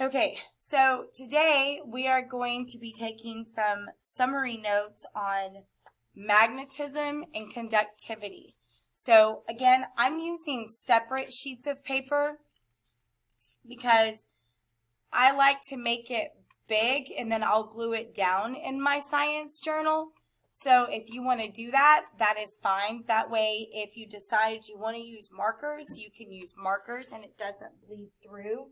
Okay, so today we are going to be taking some summary notes on magnetism and conductivity. So again, I'm using separate sheets of paper because I like to make it big and then I'll glue it down in my science journal. So if you want to do that, that is fine. That way, if you decide you want to use markers, you can use markers and it doesn't bleed through.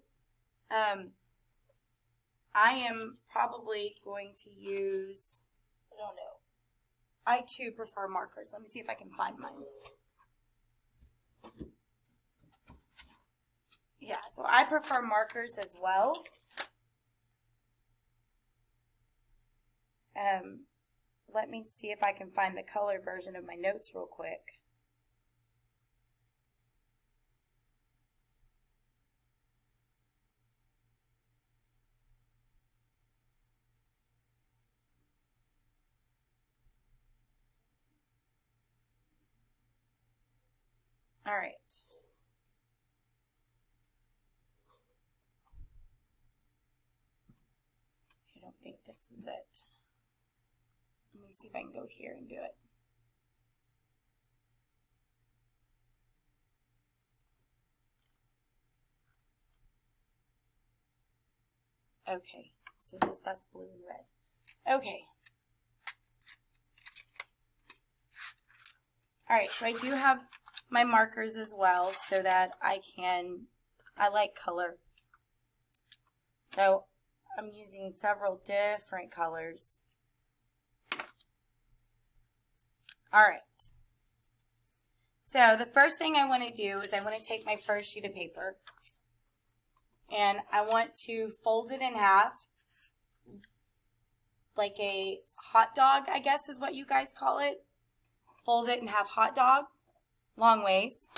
I am probably going to use, I don't know, I too prefer markers. Let me see if I can find mine. Yeah, so I prefer markers as well. Let me see if I can find the color version of my notes real quick. All right. I don't think this is it. Let me see if I can go here and do it. Okay, so that's blue and red. Okay. All right, so I do have my markers as well so that I like color. So I'm using several different colors. All right. So the first thing I want to do is I want to take my first sheet of paper and I want to fold it in half like a hot dog, I guess is what you guys call it. Fold it in half, hot dog, long ways.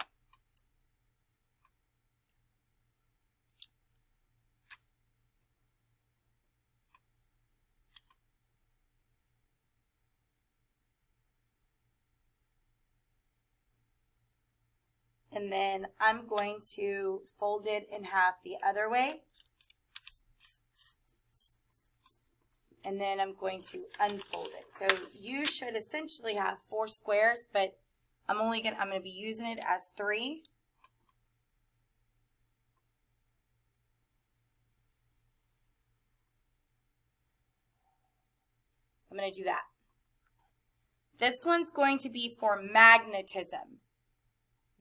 And then I'm going to fold it in half the other way. And then I'm going to unfold it. So you should essentially have 4 squares, but I'm going to be using it as 3. So I'm going to do that. This one's going to be for magnetism.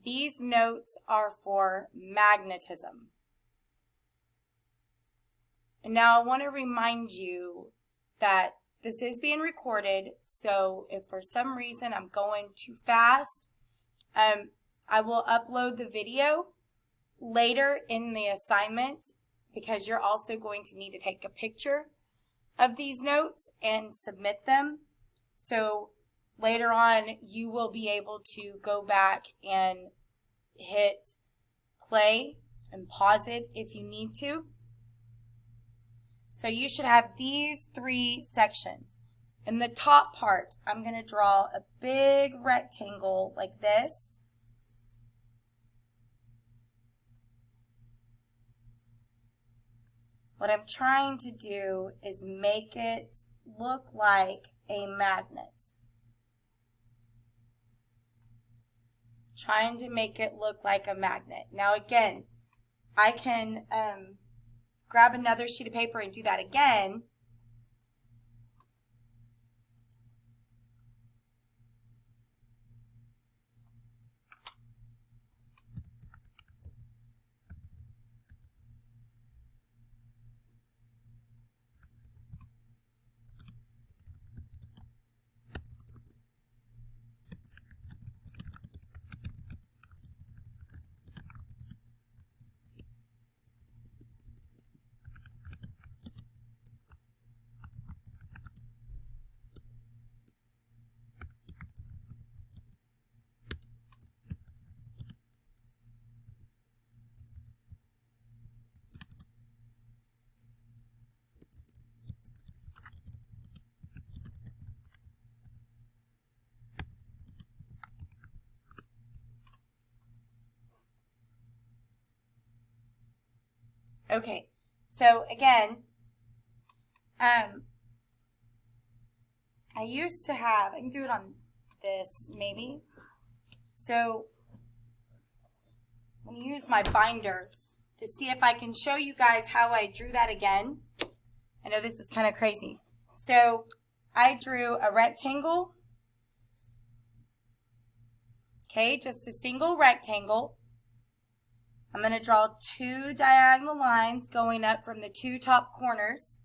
These notes are for magnetism. And now I want to remind you that this is being recorded, so if for some reason I'm going too fast, I will upload the video later in the assignment because you're also going to need to take a picture of these notes and submit them. So later on you will be able to go back and hit play and pause it if you need to. So you should have these 3 sections. In the top part, I'm going to draw a big rectangle like this. What I'm trying to do is make it look like a magnet. Trying to make it look like a magnet. Now again, I can grab another sheet of paper and do that again. Okay, So again, I used to have, I can do it on this maybe. So I'm going to use my binder to see if I can show you guys how I drew that again. I know this is kind of crazy. So I drew a rectangle. Okay, just a single rectangle. I'm going to draw two diagonal lines going up from the two top corners.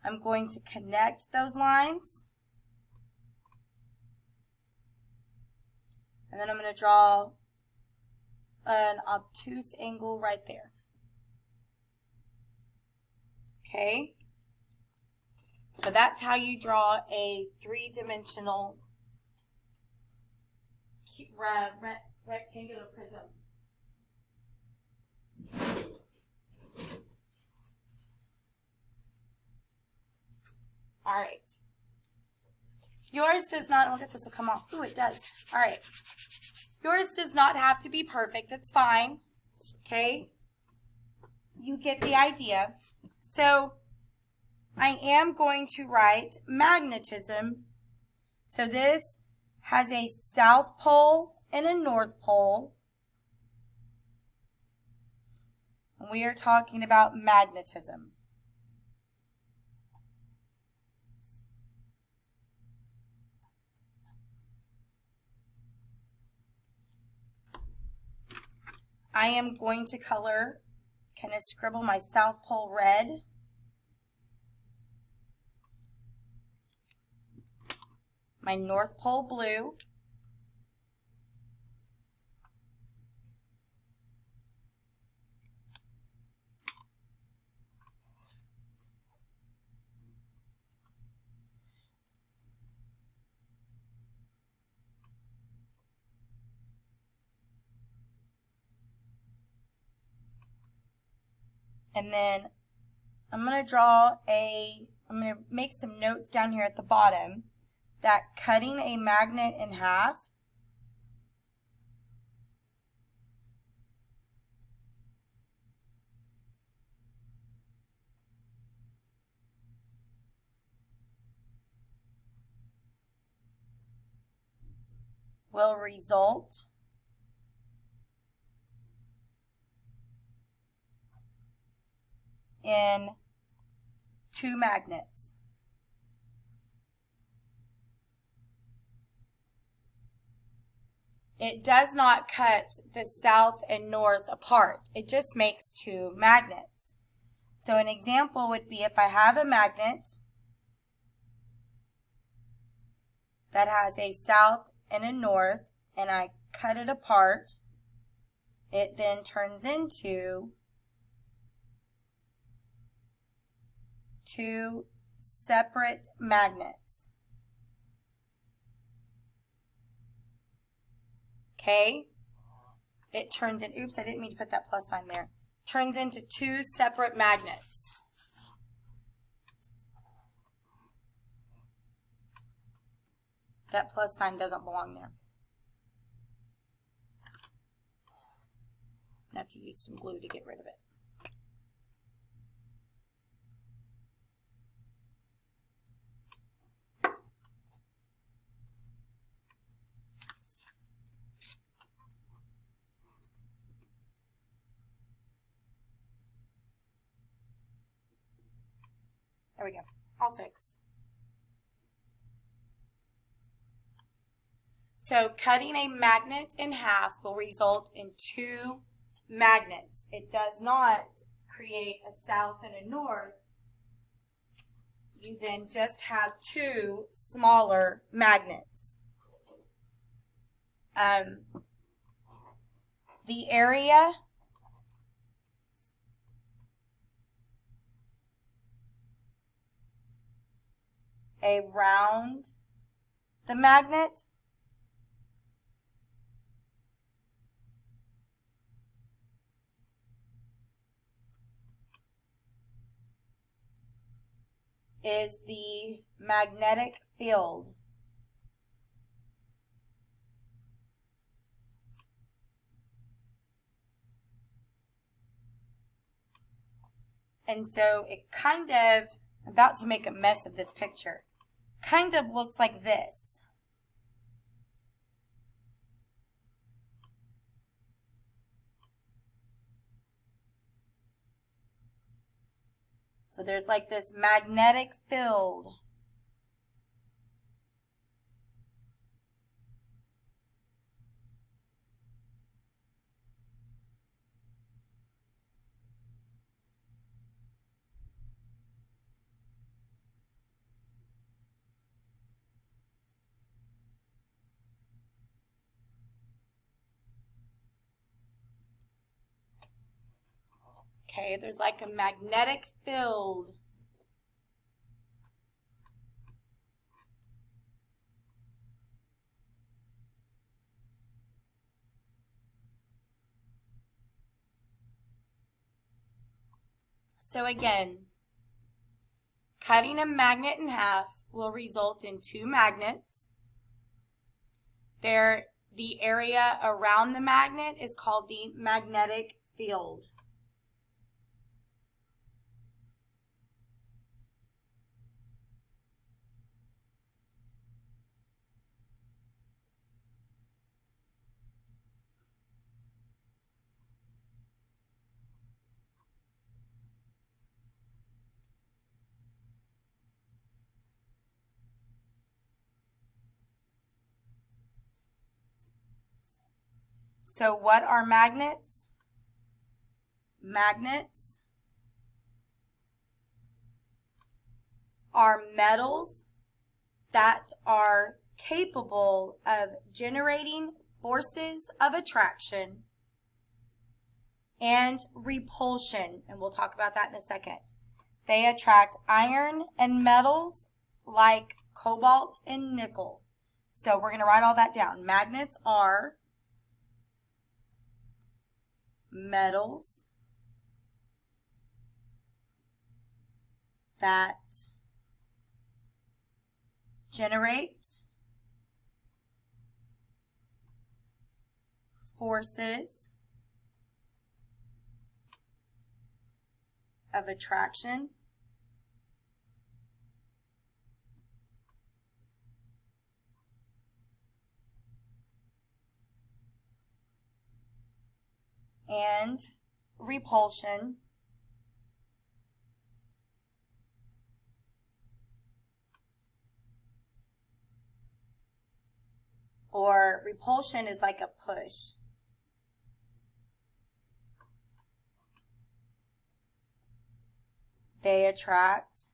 I'm going to connect those lines. And then I'm going to draw an obtuse angle right there. Okay? So that's how you draw a three-dimensional rectangular prism. All right. Yours does not, I wonder if this will come off. Ooh, it does. All right. Yours does not have to be perfect. It's fine. Okay? You get the idea. So I am going to write magnetism. So this has a south pole and a north pole. And we are talking about magnetism. I am going to color, kind of scribble my south pole red. My north pole blue. And then I'm going to make some notes down here at the bottom that cutting a magnet in half will result in two magnets. It does not cut the south and north apart. It just makes two magnets. So an example would be if I have a magnet that has a south and a north and I cut it apart, it then turns into two separate magnets. Okay? It turns in, oops, I didn't mean to put that plus sign there. Turns into two separate magnets. That plus sign doesn't belong there. I have to use some glue to get rid of it. There we go, all fixed. So cutting a magnet in half will result in two magnets. It does not create a south and a north. You then just have two smaller magnets. The area around the magnet is the magnetic field. And so it kind of, I'm about to make a mess of this picture, kind of looks like this. So there's like this magnetic field. Okay, there's like a magnetic field. So again, cutting a magnet in half will result in two magnets. The area around the magnet is called the magnetic field. So what are magnets? Magnets are metals that are capable of generating forces of attraction and repulsion, and we'll talk about that in a second. They attract iron and metals like cobalt and nickel. So we're going to write all that down. Magnets are metals that generate forces of attraction and repulsion or repulsion is like a push. They attract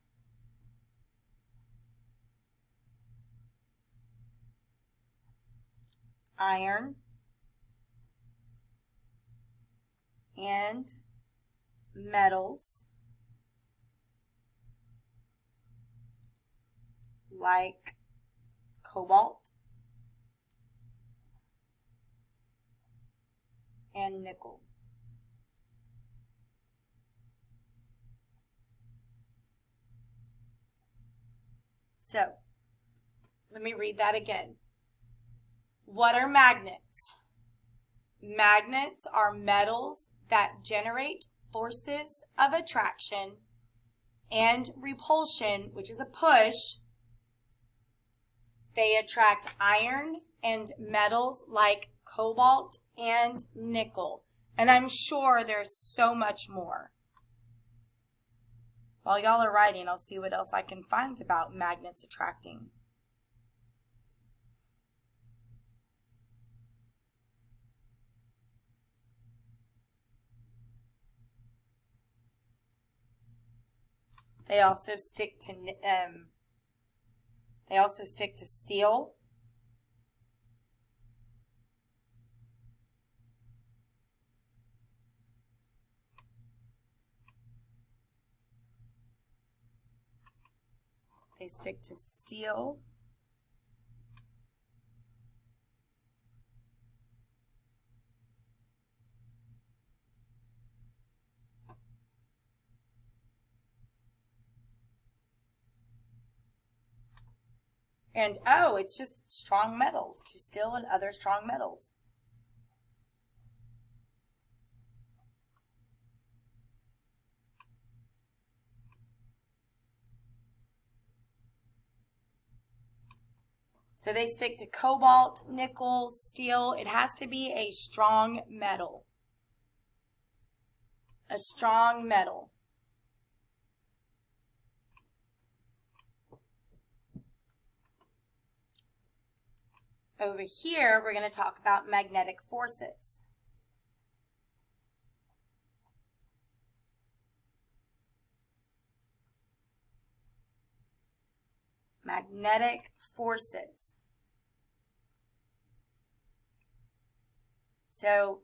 iron and metals like cobalt and nickel. So, let me read that again. What are magnets? Magnets are metals that generate forces of attraction and repulsion, which is a push. They attract iron and metals like cobalt and nickel. And I'm sure there's so much more. While y'all are writing, I'll see what else I can find about magnets attracting. They also stick to steel. They stick to steel. And oh, it's just strong metals, to steel and other strong metals. So they stick to cobalt, nickel, steel. It has to be a strong metal. A strong metal. Over here, we're going to talk about magnetic forces. Magnetic forces. So,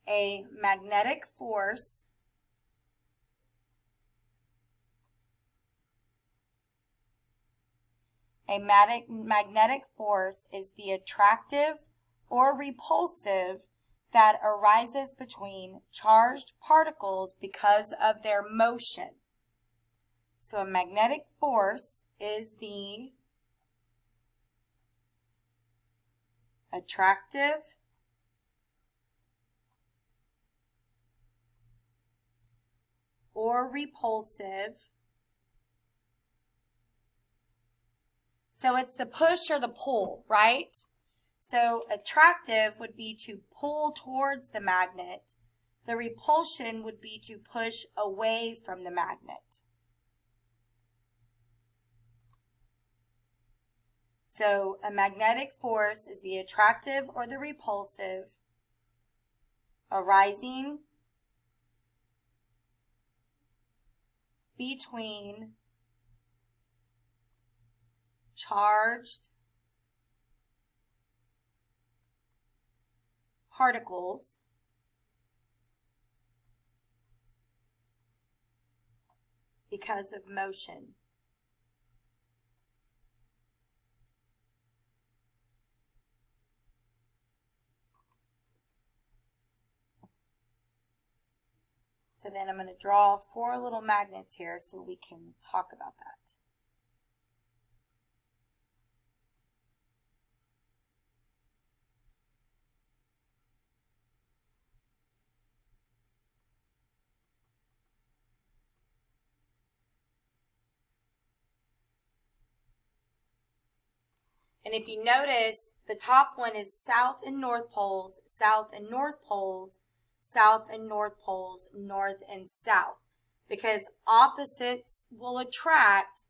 a magnetic force magnetic force is the attractive or repulsive that arises between charged particles because of their motion. So a magnetic force is the attractive or repulsive. So it's the push or the pull, right? So attractive would be to pull towards the magnet. The repulsion would be to push away from the magnet. So a magnetic force is the attractive or the repulsive arising between charged particles because of motion. So then I'm going to draw 4 little magnets here so we can talk about that. And if you notice, the top one is south and north poles, south and north poles, south and north poles, north and south. Because opposites will attract,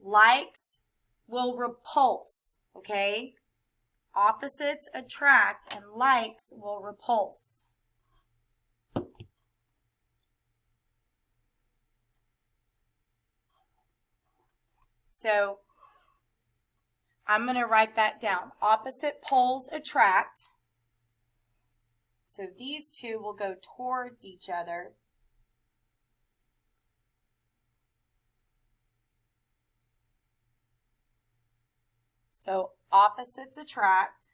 likes will repulse, okay? Opposites attract and likes will repulse. So I'm going to write that down. Opposite poles attract. So these two will go towards each other. So opposites attract.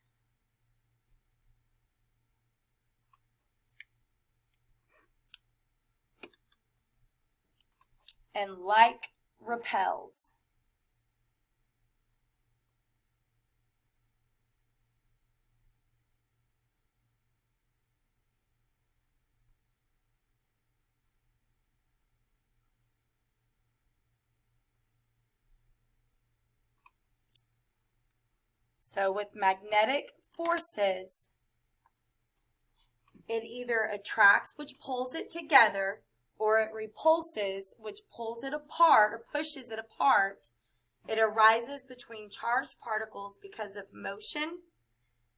And like repels. So with magnetic forces, it either attracts, which pulls it together, or it repulses, which pulls it apart or pushes it apart. It arises between charged particles because of motion.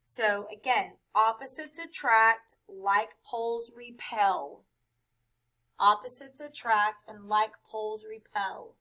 So again, opposites attract, like poles repel. Opposites attract and like poles repel.